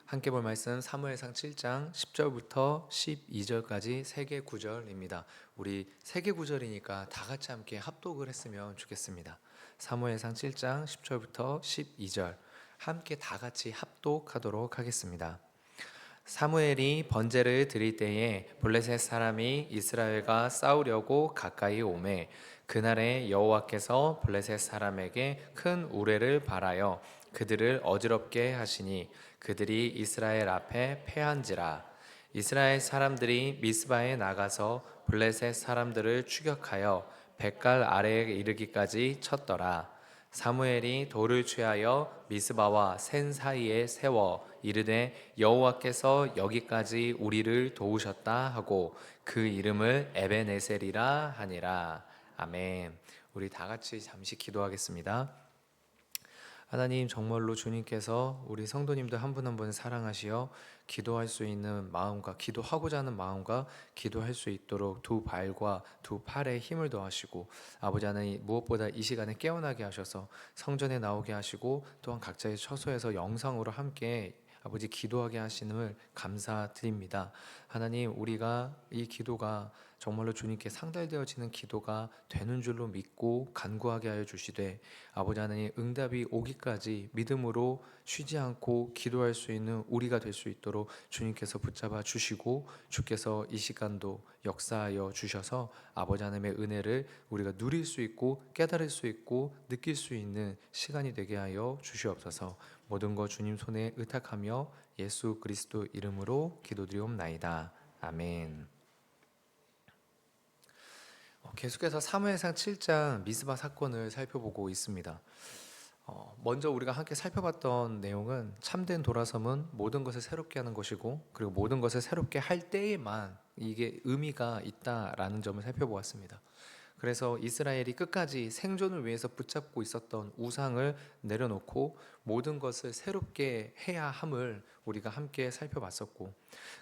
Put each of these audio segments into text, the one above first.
함께 볼 말씀 사무엘상 7장 10절부터 12절까지 세 개 구절입니다. 우리 세 개 구절이니까 다 같이 함께 합독을 했으면 좋겠습니다. 사무엘상 7장 10절부터 12절 함께 다 같이 합독하도록 하겠습니다. 사무엘이 번제를 드릴 때에 블레셋 사람이 이스라엘과 싸우려고 가까이 오매 그날에 여호와께서 블레셋 사람에게 큰 우레를 발하여 그들을 어지럽게 하시니 그들이 이스라엘 앞에 패한지라. 이스라엘 사람들이 미스바에 나가서 블레셋 사람들을 추격하여 벳갈 아래에 이르기까지 쳤더라. 사무엘이 돌을 취하여 미스바와 센 사이에 세워 이르되 여호와께서 여기까지 우리를 도우셨다 하고 그 이름을 에베네셀이라 하니라. 아멘. 우리 다 같이 잠시 기도하겠습니다. 하나님, 정말로 주님께서 우리 성도님들 한 분 한 분 사랑하시어 기도할 수 있는 마음과 기도하고자 하는 마음과 기도할 수 있도록 두 발과 두 팔에 힘을 더하시고, 아버지 하나님, 무엇보다 이 시간에 깨어나게 하셔서 성전에 나오게 하시고 또한 각자의 처소에서 영상으로 함께 아버지 기도하게 하시는을 감사드립니다. 하나님, 우리가 이 기도가 정말로 주님께 상달되어지는 기도가 되는 줄로 믿고 간구하게 하여 주시되, 아버지 하나님, 응답이 오기까지 믿음으로 쉬지 않고 기도할 수 있는 우리가 될 수 있도록 주님께서 붙잡아 주시고, 주께서 이 시간도 역사하여 주셔서 아버지 하나님의 은혜를 우리가 누릴 수 있고 깨달을 수 있고 느낄 수 있는 시간이 되게 하여 주시옵소서. 모든 것 주님 손에 의탁하며 예수 그리스도 이름으로 기도드리옵나이다. 아멘. 계속해서 사무엘상 7장 미스바 사건을 살펴보고 있습니다. 먼저 우리가 함께 살펴봤던 내용은 참된 돌아섬은 모든 것을 새롭게 하는 것이고, 그리고 모든 것을 새롭게 할 때에만 이게 의미가 있다라는 점을 살펴보았습니다. 그래서 이스라엘이 끝까지 생존을 위해서 붙잡고 있었던 우상을 내려놓고 모든 것을 새롭게 해야 함을 우리가 함께 살펴봤었고,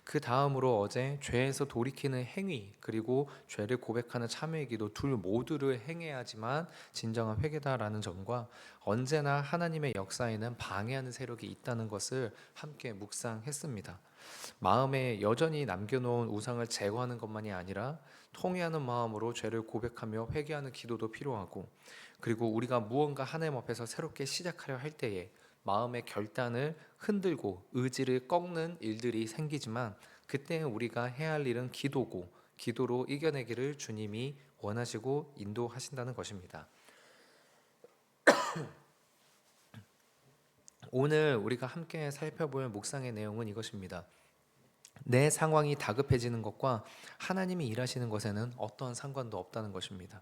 그 다음으로 어제 죄에서 돌이키는 행위 그리고 죄를 고백하는 참회의 기도 둘 모두를 행해야지만 진정한 회개다라는 점과 언제나 하나님의 역사에는 방해하는 세력이 있다는 것을 함께 묵상했습니다. 마음에 여전히 남겨놓은 우상을 제거하는 것만이 아니라 통회하는 마음으로 죄를 고백하며 회개하는 기도도 필요하고, 그리고 우리가 무언가 하나님 앞에서 새롭게 시작하려 할 때에 마음의 결단을 흔들고 의지를 꺾는 일들이 생기지만, 그때 우리가 해야 할 일은 기도고, 기도로 이겨내기를 주님이 원하시고 인도하신다는 것입니다. 오늘 우리가 함께 살펴볼 묵상의 내용은 이것입니다. 내 상황이 다급해지는 것과 하나님이 일하시는 것에는 어떠한 상관도 없다는 것입니다.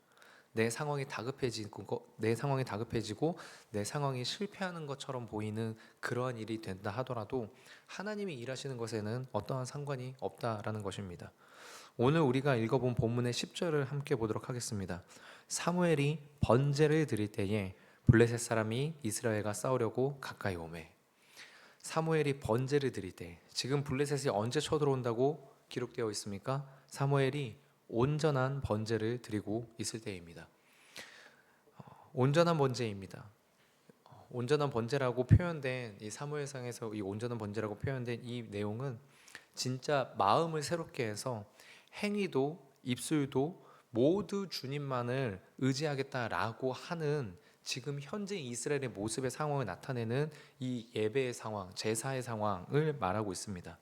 내 상황이 다급해지고 내 상황이 실패하는 것처럼 보이는 그러한 일이 된다 하더라도 하나님이 일하시는 것에는 어떠한 상관이 없다라는 것입니다. 오늘 우리가 읽어본 본문의 10절을 함께 보도록 하겠습니다. 사무엘이 번제를 드릴 때에 블레셋 사람이 이스라엘과 싸우려고 가까이 오매. 사무엘이 번제를 드릴 때, 지금 블레셋이 언제 쳐들어온다고 기록되어 있습니까? 사무엘이 온전한 번제를 드리고 있을 때입니다. 온전한 번제입니다. 온전한 번제라고 표현된 이 사무엘상에서 이 온전한 번제라고 표현된 이 내용은 진짜 마음을 새롭게 해서 행위도 입술도 모두 주님만을 의지하겠다라고 하는 지금 현재 이스라엘의 모습의 상황을 나타내는 이 예배의 상황, 제사의 상황을 말하고 있습니다.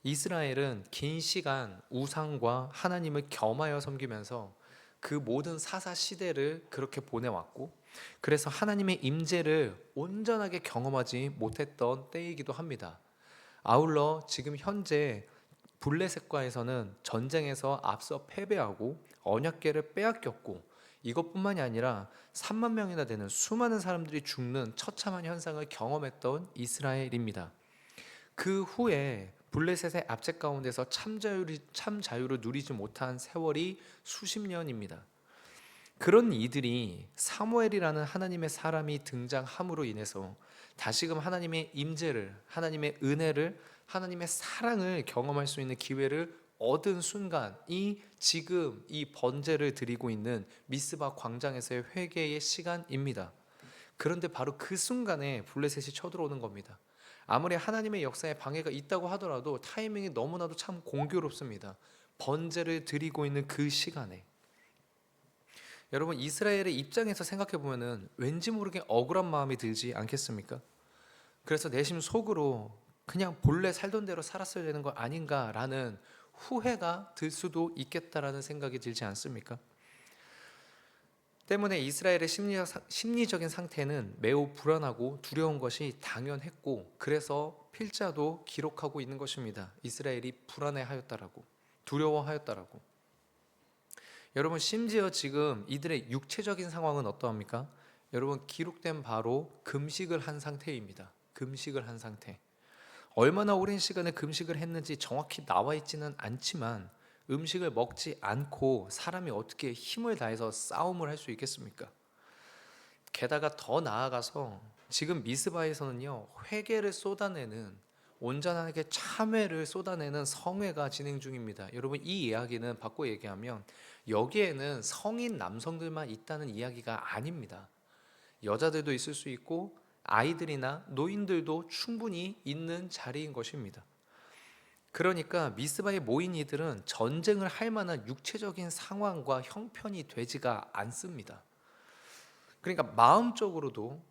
이스라엘은 긴 시간 우상과 하나님을 겸하여 섬기면서 그 모든 사사 시대를 그렇게 보내왔고, 그래서 하나님의 임재를 온전하게 경험하지 못했던 때이기도 합니다. 아울러 지금 현재 블레셋과에서는 전쟁에서 앞서 패배하고 언약궤를 빼앗겼고, 이것뿐만이 아니라 3만 명이나 되는 수많은 사람들이 죽는 처참한 현상을 경험했던 이스라엘입니다. 그 후에 블레셋의 압제 가운데서 참 자유를 누리지 못한 세월이 수십 년입니다. 그런 이들이 사무엘이라는 하나님의 사람이 등장함으로 인해서 다시금 하나님의 임재를, 하나님의 은혜를, 하나님의 사랑을 경험할 수 있는 기회를 얻은 순간이 지금 이 번제를 드리고 있는 미스바 광장에서의 회개의 시간입니다. 그런데 바로 그 순간에 블레셋이 쳐들어오는 겁니다. 아무리 하나님의 역사에 방해가 있다고 하더라도 타이밍이 너무나도 참 공교롭습니다. 번제를 드리고 있는 그 시간에 여러분, 이스라엘의 입장에서 생각해 보면은 왠지 모르게 억울한 마음이 들지 않겠습니까? 그래서 내심 속으로 그냥 본래 살던 대로 살았어야 되는 거 아닌가라는 후회가 들 수도 있겠다라는 생각이 들지 않습니까? 때문에 이스라엘의 심리적인 상태는 매우 불안하고 두려운 것이 당연했고, 그래서 필자도 기록하고 있는 것입니다. 이스라엘이 불안해하였다라고, 두려워하였다라고. 여러분, 심지어 지금 이들의 육체적인 상황은 어떠합니까? 여러분, 기록된 바로 금식을 한 상태입니다. 금식을 한 상태. 얼마나 오랜 시간을 금식을 했는지 정확히 나와 있지는 않지만, 음식을 먹지 않고 사람이 어떻게 힘을 다해서 싸움을 할 수 있겠습니까? 게다가 더 나아가서 지금 미스바에서는요, 회개를 쏟아내는, 온전하게 참회를 쏟아내는 성회가 진행 중입니다. 여러분, 이 이야기는 바꿔 얘기하면 여기에는 성인 남성들만 있다는 이야기가 아닙니다. 여자들도 있을 수 있고 아이들이나 노인들도 충분히 있는 자리인 것입니다. 그러니까 미스바에 모인 이들은 전쟁을 할 만한 육체적인 상황과 형편이 되지가 않습니다. 그러니까 마음적으로도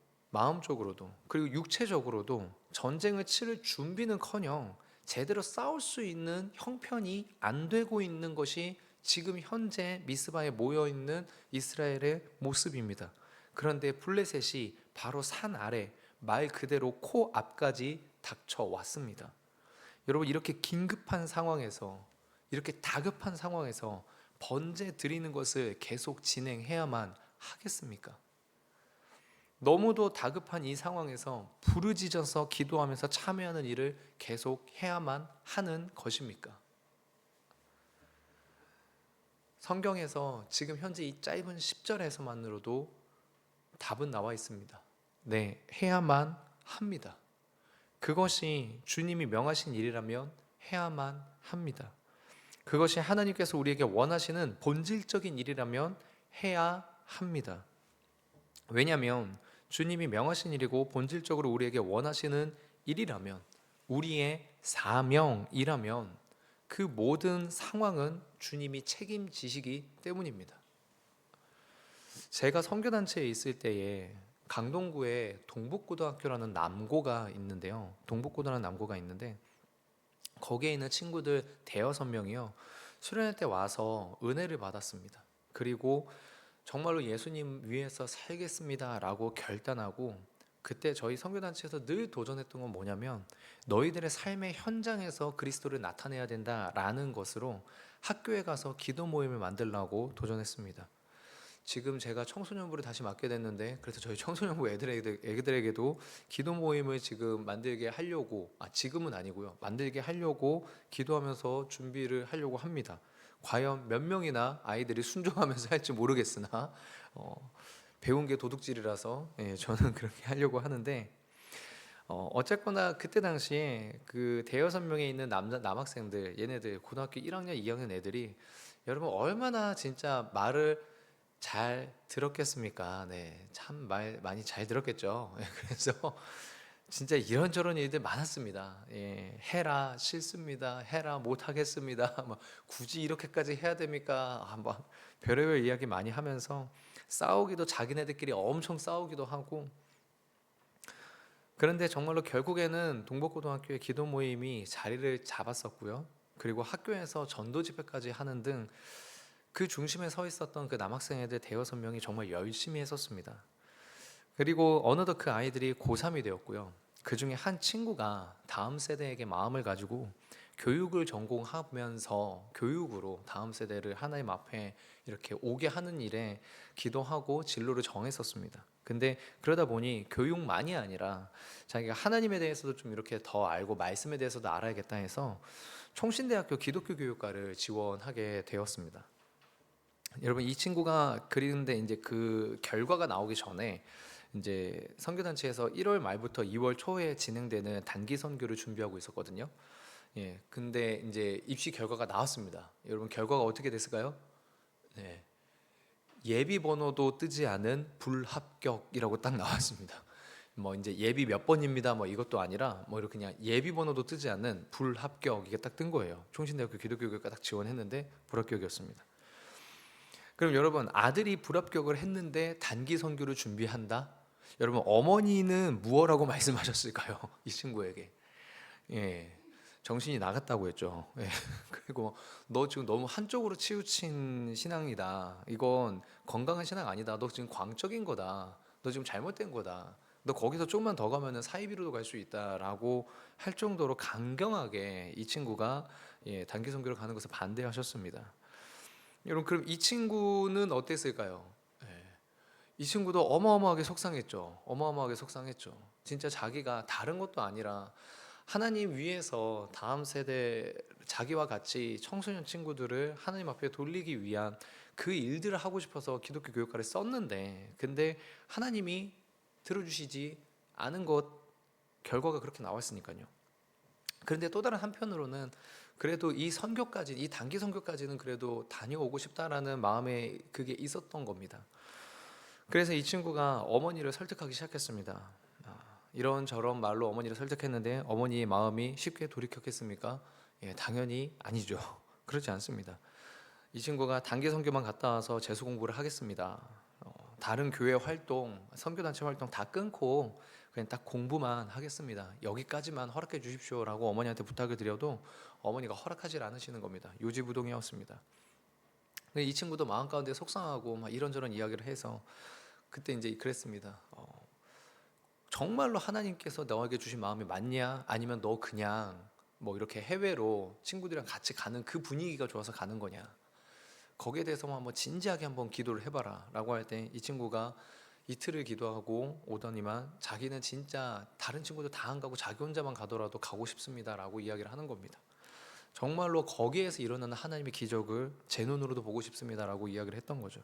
그리고 육체적으로도 전쟁을 치를 준비는커녕 제대로 싸울 수 있는 형편이 안 되고 있는 것이 지금 현재 미스바에 모여 있는 이스라엘의 모습입니다. 그런데 블레셋이 바로 산 아래 말 그대로 코 앞까지 닥쳐 왔습니다. 여러분, 이렇게 긴급한 상황에서, 이렇게 다급한 상황에서 번제 드리는 것을 계속 진행해야만 하겠습니까? 너무도 다급한 이 상황에서 부르짖어서 기도하면서 참여하는 일을 계속 해야만 하는 것입니까? 성경에서 지금 현재 이 짧은 10절에서만으로도 답은 나와 있습니다. 네, 해야만 합니다. 그것이 주님이 명하신 일이라면 해야만 합니다. 그것이 하나님께서 우리에게 원하시는 본질적인 일이라면 해야 합니다. 왜냐하면 주님이 명하신 일이고 본질적으로 우리에게 원하시는 일이라면, 우리의 사명이라면 그 모든 상황은 주님이 책임지시기 때문입니다. 제가 선교단체에 있을 때에 강동구에 동북고등학교라는 남고가 있는데요. 동북고등학교 남고가 있는데 거기에 있는 친구들 대여섯 명이요, 수련회 때 와서 은혜를 받았습니다. 그리고 정말로 예수님 위해서 살겠습니다라고 결단하고, 그때 저희 선교단체에서 늘 도전했던 건 뭐냐면 너희들의 삶의 현장에서 그리스도를 나타내야 된다라는 것으로 학교에 가서 기도 모임을 만들려고 도전했습니다. 지금 제가 청소년부를 다시 맡게 됐는데, 그래서 저희 청소년부 애기들에게도 기도 모임을 지금 만들게 하려고, 지금은 아니고요, 만들게 하려고 기도하면서 준비를 하려고 합니다. 과연 몇 명이나 아이들이 순종하면서 할지 모르겠으나 배운 게 도둑질이라서 저는 그렇게 하려고 하는데, 어쨌거나 그때 당시에 그 대여섯 명에 있는 남학생들, 얘네들 고등학교 1학년 2학년 애들이 여러분 얼마나 진짜 말을 잘 들었겠습니까? 네, 참 말 많이 잘 들었겠죠. 그래서 진짜 이런저런 일들 많았습니다. 해라, 싫습니다. 해라, 못하겠습니다. 뭐 굳이 이렇게까지 해야 됩니까? 막 별의별 이야기 많이 하면서 싸우기도, 자기네들끼리 엄청 싸우기도 하고. 그런데 정말로 결국에는 동북고등학교의 기도 모임이 자리를 잡았었고요. 그리고 학교에서 전도 집회까지 하는 등 그 중심에 서 있었던 그 남학생 애들 대여섯 명이 정말 열심히 했었습니다. 그리고 어느덧 그 아이들이 고3이 되었고요. 그 중에 한 친구가 다음 세대에게 마음을 가지고 교육을 전공하면서 교육으로 다음 세대를 하나님 앞에 이렇게 오게 하는 일에 기도하고 진로를 정했었습니다. 근데 그러다 보니 교육만이 아니라 자기가 하나님에 대해서도 좀 이렇게 더 알고 말씀에 대해서도 알아야겠다 해서 총신대학교 기독교 교육과를 지원하게 되었습니다. 여러분, 이 친구가 그리는데 이제 그 결과가 나오기 전에 이제 선교단체에서 1월 말부터 2월 초에 진행되는 단기 선교를 준비하고 있었거든요. 근데 이제 입시 결과가 나왔습니다. 여러분, 결과가 어떻게 됐을까요? 네, 예비 번호도 뜨지 않은 불합격이라고 딱 나왔습니다. 뭐 이제 예비 몇 번입니다. 뭐 이것도 아니라 뭐 이렇게 그냥 예비 번호도 뜨지 않는 불합격 이게 딱 뜬 거예요. 총신대학교 기독교교육과 딱 지원했는데 불합격이었습니다. 그럼 여러분 아들이 불합격을 했는데 단기 선교를 준비한다? 여러분 어머니는 무엇라고 말씀하셨을까요? 이 친구에게. 예. 정신이 나갔다고 했죠. 예. 그리고 너 지금 너무 한쪽으로 치우친 신앙이다. 이건 건강한 신앙 아니다. 너 지금 광적인 거다. 너 지금 잘못된 거다. 너 거기서 조금만 더 가면은 사이비로도 갈 수 있다라고 할 정도로 강경하게 이 친구가 단기 선교를 가는 것을 반대하셨습니다. 여러분 그럼 이 친구는 어땠을까요? 예. 이 친구도 어마어마하게 속상했죠. 어마어마하게 속상했죠. 진짜 자기가 다른 것도 아니라 하나님 위해서 다음 세대 자기와 같이 청소년 친구들을 하나님 앞에 돌리기 위한 그 일들을 하고 싶어서 기독교 교육과를 썼는데 근데 하나님이 들어주시지 않은 것 결과가 그렇게 나왔으니까요. 그런데 또 다른 한편으로는 그래도 이 선교까지 이 단기 선교까지는 그래도 다녀오고 싶다라는 마음에 그게 있었던 겁니다. 그래서 이 친구가 어머니를 설득하기 시작했습니다. 이런저런 말로 어머니를 설득했는데 어머니의 마음이 쉽게 돌이켰겠습니까? 당연히 아니죠. 그렇지 않습니다. 이 친구가 단기 선교만 갔다 와서 재수 공부를 하겠습니다. 다른 교회 활동, 선교단체 활동 다 끊고 그냥 딱 공부만 하겠습니다. 여기까지만 허락해 주십시오라고 어머니한테 부탁을 드려도 어머니가 허락하지 않으시는 겁니다. 요지부동이었습니다. 근데 이 친구도 마음 가운데 속상하고 막 이런저런 이야기를 해서 그때 이제 그랬습니다. 정말로 하나님께서 너에게 주신 마음이 맞냐? 아니면 너 그냥 뭐 이렇게 해외로 친구들이랑 같이 가는 그 분위기가 좋아서 가는 거냐? 거기에 대해서만 한번 진지하게 한번 기도를 해봐라 라고 할 때 이 친구가 이틀을 기도하고 오더니만 자기는 진짜 다른 친구들 다 안 가고 자기 혼자만 가더라도 가고 싶습니다 라고 이야기를 하는 겁니다. 정말로 거기에서 일어나는 하나님의 기적을 제 눈으로도 보고 싶습니다 라고 이야기를 했던 거죠.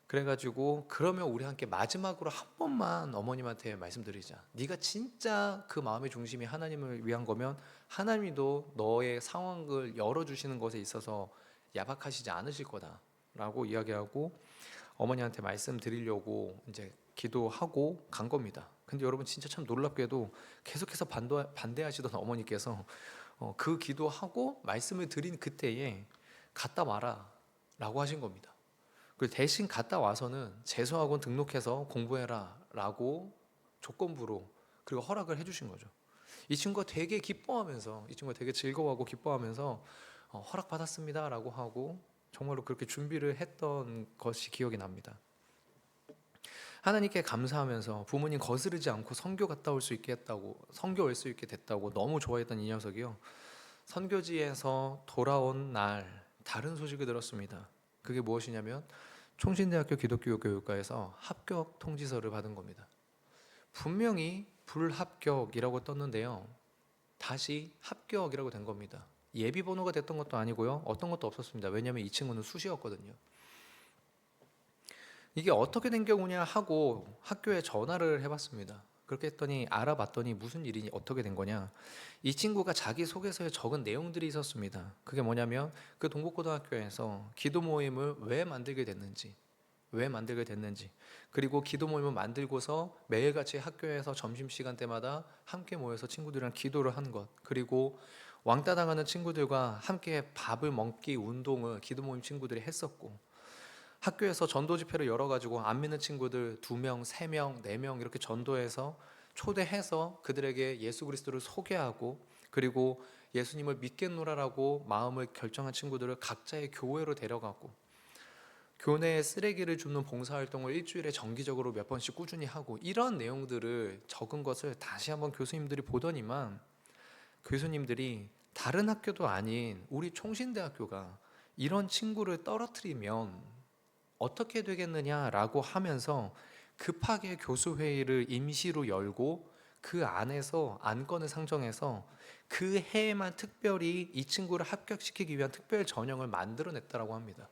그래가지고 그러면 우리 함께 마지막으로 한 번만 어머님한테 말씀드리자. 네가 진짜 그 마음의 중심이 하나님을 위한 거면 하나님도 너의 상황을 열어주시는 것에 있어서 야박하시지 않으실 거다라고 이야기하고 어머니한테 말씀드리려고 이제 기도하고 간 겁니다. 근데 여러분 진짜 참 놀랍게도 계속해서 반대하시던 어머니께서 그 기도하고 말씀을 드린 그때에 갔다 와라라고 하신 겁니다. 그리고 대신 갔다 와서는 재수학원 등록해서 공부해라라고 조건부로 그리고 허락을 해주신 거죠. 이 친구가 되게 기뻐하면서 이 친구가 되게 즐거워하고 기뻐하면서 허락받았습니다라고 하고 정말로 그렇게 준비를 했던 것이 기억이 납니다. 하나님께 감사하면서 부모님 거스르지 않고 선교 갔다 올 수 있게 했다고 선교 올 수 있게 됐다고 너무 좋아했던 이 녀석이요. 선교지에서 돌아온 날 다른 소식을 들었습니다. 그게 무엇이냐면 총신대학교 기독교교육과에서 합격 통지서를 받은 겁니다. 분명히 불합격이라고 떴는데요. 다시 합격이라고 된 겁니다. 예비 번호가 됐던 것도 아니고요. 어떤 것도 없었습니다. 왜냐하면 이 친구는 수시였거든요. 이게 어떻게 된 경우냐 하고 학교에 전화를 해봤습니다. 그렇게 했더니 알아봤더니 무슨 일이니 어떻게 된 거냐. 이 친구가 자기 소개서에 적은 내용들이 있었습니다. 그게 뭐냐면 그 동국고등학교에서 기도 모임을 왜 만들게 됐는지 그리고 기도 모임을 만들고서 매일같이 학교에서 점심시간 때마다 함께 모여서 친구들이랑 기도를 한 것 그리고 왕따 당하는 친구들과 함께 밥을 먹기 운동을 기도 모임 친구들이 했었고 학교에서 전도 집회를 열어가지고 안 믿는 친구들 2명, 3명, 4명 이렇게 전도해서 초대해서 그들에게 예수 그리스도를 소개하고 그리고 예수님을 믿겠노라라고 마음을 결정한 친구들을 각자의 교회로 데려가고 교내에 쓰레기를 줍는 봉사활동을 일주일에 정기적으로 몇 번씩 꾸준히 하고 이런 내용들을 적은 것을 다시 한번 교수님들이 보더니만 교수님들이 다른 학교도 아닌 우리 총신대학교가 이런 친구를 떨어뜨리면 어떻게 되겠느냐라고 하면서 급하게 교수회의를 임시로 열고 그 안에서 안건을 상정해서 그 해에만 특별히 이 친구를 합격시키기 위한 특별 전형을 만들어냈다라고 합니다.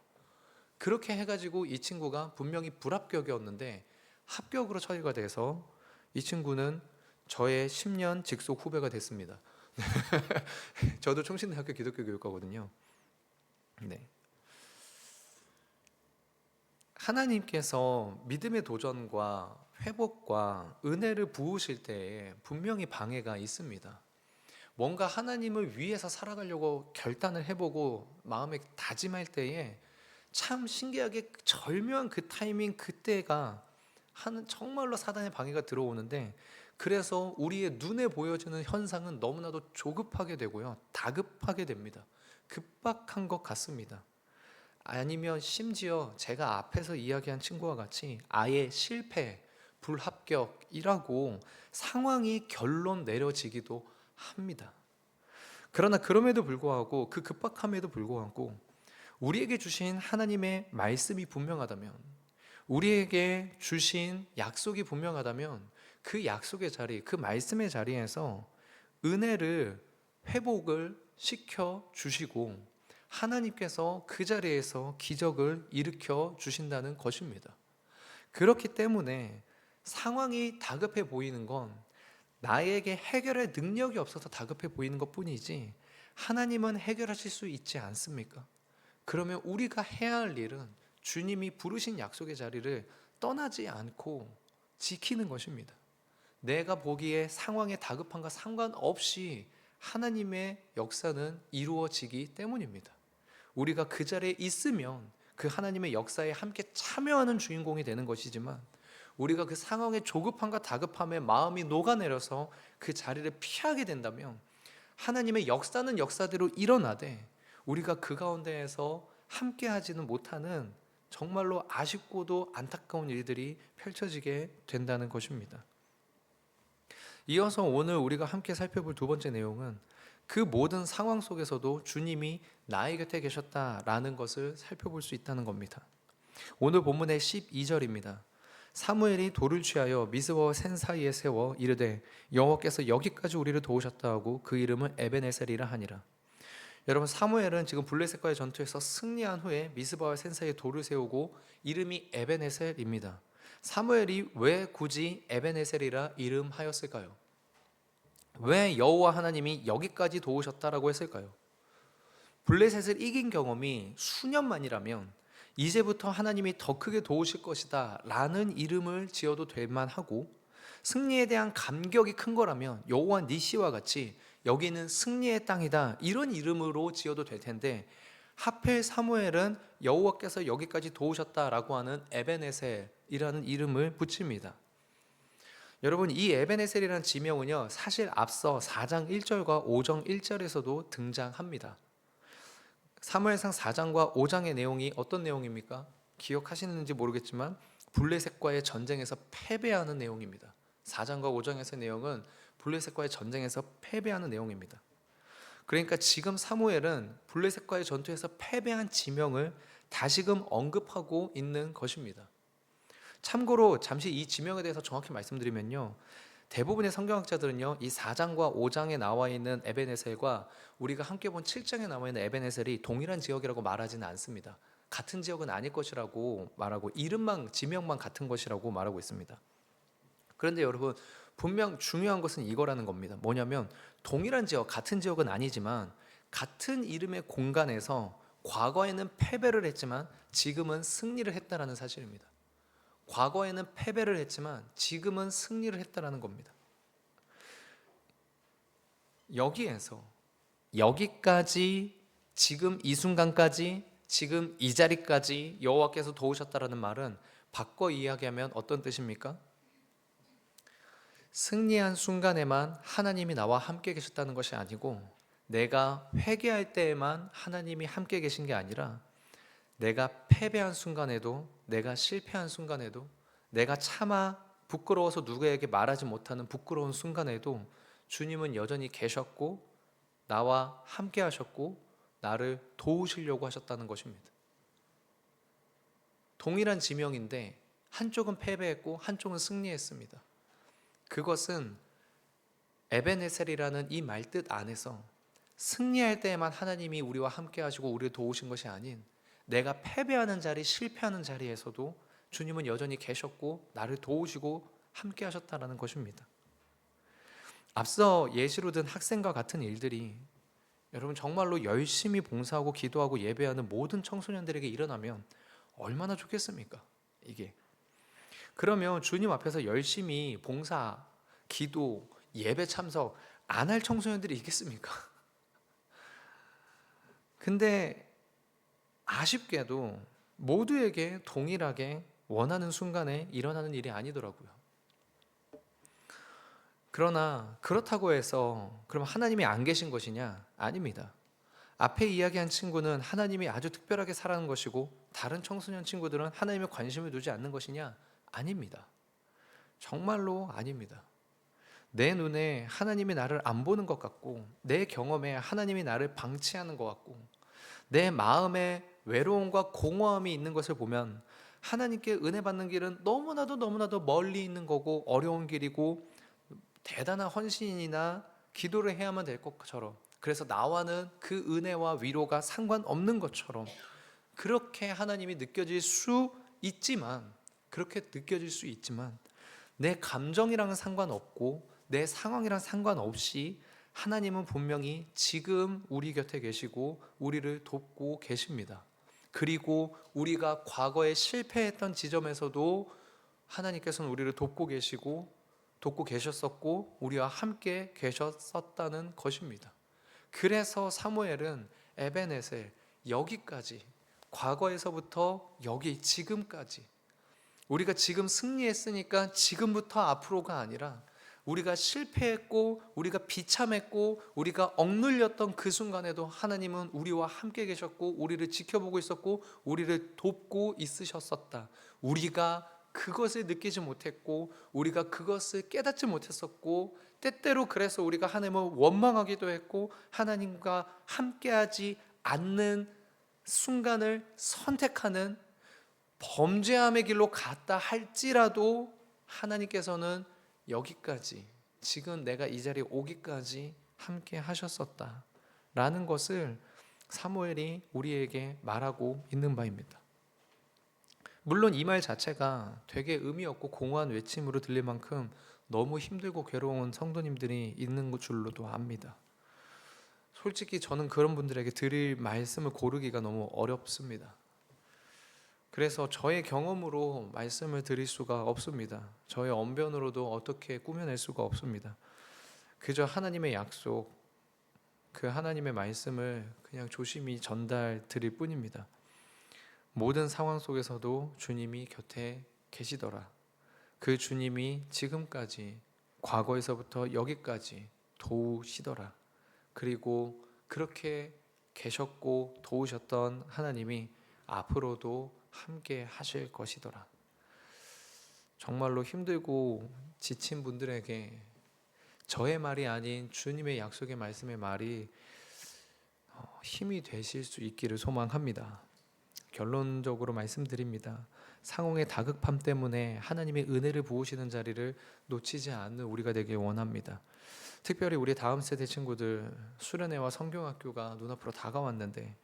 그렇게 해가지고 이 친구가 분명히 불합격이었는데 합격으로 처리가 돼서 이 친구는 저의 10년 직속 후배가 됐습니다. 저도 총신대학교 기독교 교육과거든요. 네. 하나님께서 믿음의 도전과 회복과 은혜를 부으실 때에 분명히 방해가 있습니다. 뭔가 하나님을 위해서 살아가려고 결단을 해보고 마음에 다짐할 때에 참 신기하게 절묘한 그 타이밍 그때가 정말로 사단의 방해가 들어오는데, 그래서 우리의 눈에 보여지는 현상은 너무나도 조급하게 되고요, 다급하게 됩니다. 급박한 것 같습니다. 아니면 심지어 제가 앞에서 이야기한 친구와 같이 아예 실패, 불합격이라고 상황이 결론 내려지기도 합니다. 그러나 그럼에도 불구하고, 그 급박함에도 불구하고 우리에게 주신 하나님의 말씀이 분명하다면, 우리에게 주신 약속이 분명하다면, 그 약속의 자리, 그 말씀의 자리에서 은혜를 회복을 시켜 주시고 하나님께서 그 자리에서 기적을 일으켜 주신다는 것입니다. 그렇기 때문에 상황이 다급해 보이는 건 나에게 해결할 능력이 없어서 다급해 보이는 것 뿐이지, 하나님은 해결하실 수 있지 않습니까? 그러면 우리가 해야 할 일은 주님이 부르신 약속의 자리를 떠나지 않고 지키는 것입니다. 내가 보기에 상황의 다급함과 상관없이 하나님의 역사는 이루어지기 때문입니다. 우리가 그 자리에 있으면 그 하나님의 역사에 함께 참여하는 주인공이 되는 것이지만, 우리가 그 상황의 조급함과 다급함에 마음이 녹아내려서 그 자리를 피하게 된다면 하나님의 역사는 역사대로 일어나되 우리가 그 가운데에서 함께 하지는 못하는 정말로 아쉽고도 안타까운 일들이 펼쳐지게 된다는 것입니다. 이어서 오늘 우리가 함께 살펴볼 두 번째 내용은 그 모든 상황 속에서도 주님이 나의 곁에 계셨다라는 것을 살펴볼 수 있다는 겁니다. 오늘 본문의 12절입니다. 사무엘이 돌을 취하여 미스바와 센 사이에 세워 이르되 여호와께서 여기까지 우리를 도우셨다 하고 그 이름을 에벤에셀이라 하니라. 여러분, 사무엘은 지금 블레셋과의 전투에서 승리한 후에 미스바와 센 사이에 돌을 세우고 이름이 에벤에셀입니다. 사무엘이 왜 굳이 에벤에셀이라 이름하였을까요? 왜 여호와 하나님이 여기까지 도우셨다라고 했을까요? 블레셋을 이긴 경험이 수년만이라면 이제부터 하나님이 더 크게 도우실 것이다 라는 이름을 지어도 될 만하고, 승리에 대한 감격이 큰 거라면 여호와 니시와 같이 여기는 승리의 땅이다 이런 이름으로 지어도 될 텐데, 하필 사무엘은 여호와께서 여기까지 도우셨다라고 하는 에벤에셀이라는 이름을 붙입니다. 여러분, 이 에벤에셀이라는 지명은요, 사실 앞서 4장 1절과 5장 1절에서도 등장합니다. 사무엘상 4장과 5장의 내용이 어떤 내용입니까? 기억하시는지 모르겠지만 블레셋과의 전쟁에서 패배하는 내용입니다. 4장과 5장에서의 내용은 블레셋과의 전쟁에서 패배하는 내용입니다. 그러니까 지금 사무엘은 블레셋과의 전투에서 패배한 지명을 다시금 언급하고 있는 것입니다. 참고로 잠시 이 지명에 대해서 정확히 말씀드리면요, 대부분의 성경학자들은요, 이 4장과 5장에 나와 있는 에벤에셀과 우리가 함께 본 7장에 나와 있는 에벤에셀이 동일한 지역이라고 말하지는 않습니다. 같은 지역은 아닐 것이라고 말하고, 이름만, 지명만 같은 것이라고 말하고 있습니다. 그런데 여러분, 분명 중요한 것은 이거라는 겁니다. 뭐냐면 동일한 지역, 같은 지역은 아니지만 같은 이름의 공간에서 과거에는 패배를 했지만 지금은 승리를 했다라는 사실입니다. 과거에는 패배를 했지만 지금은 승리를 했다라는 겁니다. 여기에서 여기까지, 지금 이 순간까지, 지금 이 자리까지 여호와께서 도우셨다라는 말은 바꿔 이야기하면 어떤 뜻입니까? 승리한 순간에만 하나님이 나와 함께 계셨다는 것이 아니고, 내가 회개할 때에만 하나님이 함께 계신 게 아니라 내가 패배한 순간에도, 내가 실패한 순간에도, 내가 차마 부끄러워서 누구에게 말하지 못하는 부끄러운 순간에도 주님은 여전히 계셨고 나와 함께 하셨고 나를 도우시려고 하셨다는 것입니다. 동일한 지명인데 한쪽은 패배했고 한쪽은 승리했습니다. 그것은 에벤에셀이라는 이 말뜻 안에서 승리할 때에만 하나님이 우리와 함께 하시고 우리를 도우신 것이 아닌, 내가 패배하는 자리, 실패하는 자리에서도 주님은 여전히 계셨고 나를 도우시고 함께 하셨다는 것입니다. 앞서 예시로 든 학생과 같은 일들이 여러분 정말로 열심히 봉사하고 기도하고 예배하는 모든 청소년들에게 일어나면 얼마나 좋겠습니까? 이게. 그러면 주님 앞에서 열심히 봉사, 기도, 예배 참석 안 할 청소년들이 있겠습니까? 근데 아쉽게도 모두에게 동일하게 원하는 순간에 일어나는 일이 아니더라고요. 그러나 그렇다고 해서 그럼 하나님이 안 계신 것이냐? 아닙니다. 앞에 이야기한 친구는 하나님이 아주 특별하게 사랑하는 것이고 다른 청소년 친구들은 하나님의 관심을 두지 않는 것이냐? 아닙니다. 정말로 아닙니다. 내 눈에 하나님이 나를 안 보는 것 같고 내 경험에 하나님이 나를 방치하는 것 같고 내 마음에 외로움과 공허함이 있는 것을 보면 하나님께 은혜 받는 길은 너무나도 멀리 있는 거고 어려운 길이고 대단한 헌신이나 기도를 해야만 될 것처럼, 그래서 나와는 그 은혜와 위로가 상관없는 것처럼 그렇게 하나님이 느껴질 수 있지만, 그렇게 느껴질 수 있지만 내 감정이랑은 상관없고 내 상황이랑 상관없이 하나님은 분명히 지금 우리 곁에 계시고 우리를 돕고 계십니다. 그리고 우리가 과거에 실패했던 지점에서도 하나님께서는 우리를 돕고 계셨었고 우리와 함께 계셨었다는 것입니다. 그래서 사무엘은 에베네셀, 여기까지, 과거에서부터 여기 지금까지, 우리가 지금 승리했으니까 지금부터 앞으로가 아니라 우리가 실패했고 우리가 비참했고 우리가 억눌렸던 그 순간에도 하나님은 우리와 함께 계셨고 우리를 지켜보고 있었고 우리를 돕고 있으셨었다. 우리가 그것을 느끼지 못했고 우리가 그것을 깨닫지 못했었고 때때로 그래서 우리가 하나님을 원망하기도 했고 하나님과 함께하지 않는 순간을 선택하는 범죄함의 길로 갔다 할지라도 하나님께서는 여기까지, 지금 내가 이 자리에 오기까지 함께 하셨었다 라는 것을 사무엘이 우리에게 말하고 있는 바입니다. 물론 이 말 자체가 되게 의미 없고 공허한 외침으로 들릴 만큼 너무 힘들고 괴로운 성도님들이 있는 줄로도 압니다. 솔직히 저는 그런 분들에게 드릴 말씀을 고르기가 너무 어렵습니다. 그래서 저의 경험으로 말씀을 드릴 수가 없습니다. 저의 언변으로도 어떻게 꾸며낼 수가 없습니다. 그저 하나님의 약속, 그 하나님의 말씀을 그냥 조심히 전달 드릴 뿐입니다. 모든 상황 속에서도 주님이 곁에 계시더라. 그 주님이 지금까지, 과거에서부터 여기까지 도우시더라. 그리고 그렇게 계셨고 도우셨던 하나님이 앞으로도 함께 하실 것이더라. 정말로 힘들고 지친 분들에게 저의 말이 아닌 주님의 약속의 말씀의 말이 힘이 되실 수 있기를 소망합니다. 결론적으로 말씀드립니다. 상황의 다급함 때문에 하나님의 은혜를 부으시는 자리를 놓치지 않는 우리가 되길 원합니다. 특별히 우리 다음 세대 친구들, 수련회와 성경학교가 눈앞으로 다가왔는데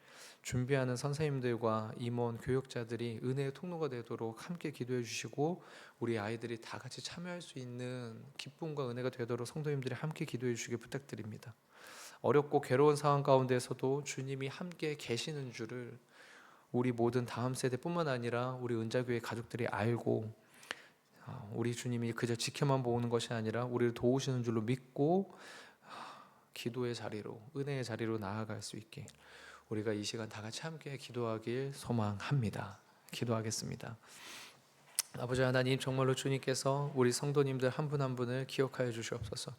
준비하는 선생님들과 임원, 교육자들이 은혜의 통로가 되도록 함께 기도해 주시고 우리 아이들이 다 같이 참여할 수 있는 기쁨과 은혜가 되도록 성도님들이 함께 기도해 주시길 부탁드립니다. 어렵고 괴로운 상황 가운데서도 주님이 함께 계시는 줄을 우리 모든 다음 세대뿐만 아니라 우리 은자교회 가족들이 알고 우리 주님이 그저 지켜만 보는 것이 아니라 우리를 도우시는 줄로 믿고 기도의 자리로, 은혜의 자리로 나아갈 수 있게 우리가 이 시간 다 같이 함께 기도하길 소망합니다. 기도하겠습니다. 아버지 하나님, 정말로 주님께서 우리 성도님들 한 분 한 분을 기억하여 주시옵소서.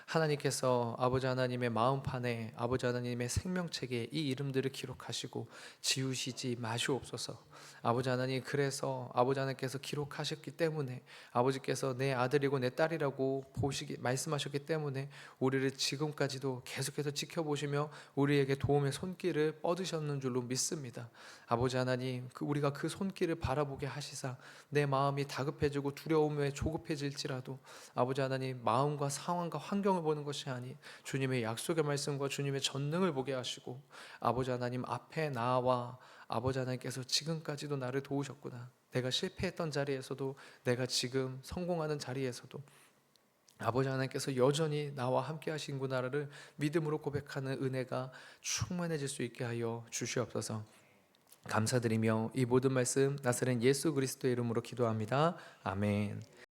하나님께서 아버지 하나님의 마음판에, 아버지 하나님의 생명책에 이 이름들을 기록하시고 지우시지 마시옵소서. 아버지 하나님, 그래서 아버지 하나님께서 기록하셨기 때문에, 아버지께서 내 아들이고 내 딸이라고 말씀하셨기 때문에 우리를 지금까지도 계속해서 지켜보시며 우리에게 도움의 손길을 뻗으셨는 줄로 믿습니다. 아버지 하나님, 우리가 그 손길을 바라보게 하시사 내 마음이 다급해지고 두려움에 조급해질지라도 아버지 하나님, 마음과 상황과 환경을 보는 것이 아닌 주님의 약속의 말씀과 주님의 전능을 보게 하시고 아버지 하나님 앞에 나와 아버지 하나님께서 지금까지도 나를 도우셨구나, 내가 실패했던 자리에서도 내가 지금 성공하는 자리에서도 아버지 하나님께서 여전히 나와 함께 하신구나를 믿음으로 고백하는 은혜가 충만해질 수 있게 하여 주시옵소서. 감사드리며 이 모든 말씀 나사렛 예수 그리스도의 이름으로 기도합니다. 아멘.